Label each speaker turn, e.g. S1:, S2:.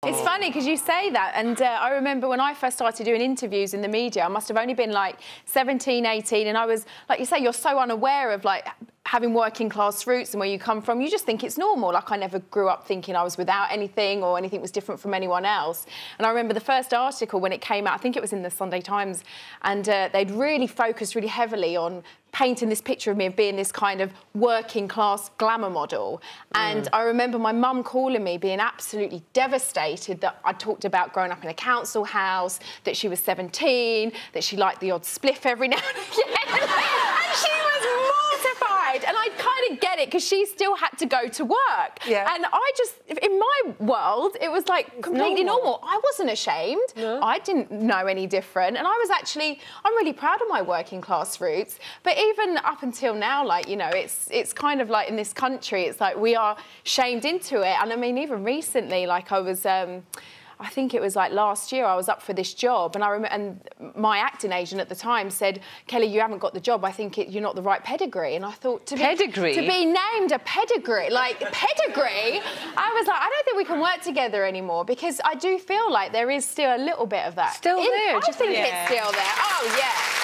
S1: It's funny because you say that, and I remember when I first started doing interviews in the media, I must have only been like 17, 18, and I was, like you say, you're so unaware of like having working class roots and where you come from. You just think it's normal. Like, I never grew up thinking I was without anything or anything was different from anyone else. And I remember the first article when it came out, I think it was in the Sunday Times, and they'd really focused really heavily on painting this picture of me of being this kind of working class glamour model. And I remember my mum calling me, being absolutely devastated that I talked about growing up in a council house, that she was 17, that she liked the odd spliff every now and again. And she was mortified. And I kind of get it, because she still had to go to work.
S2: Yeah.
S1: And I just, in my world, it was like completely normal. I wasn't ashamed.
S2: No.
S1: I didn't know any different. And I was actually, I'm really proud of my working class roots. But even up until now, like, you know, it's kind of like in this country, it's like we are shamed into it. And I mean, even recently, like I was, I think it was like last year, I was up for this job, and I remember, and my acting agent at the time said, "Kelly, you haven't got the job. I think you're not the right pedigree." And I thought, to be named a pedigree, like pedigree, I was like, I don't think we can work together anymore, because I do feel like there is still a little bit of that.
S2: Still there?
S1: I think it's still there. Oh yeah.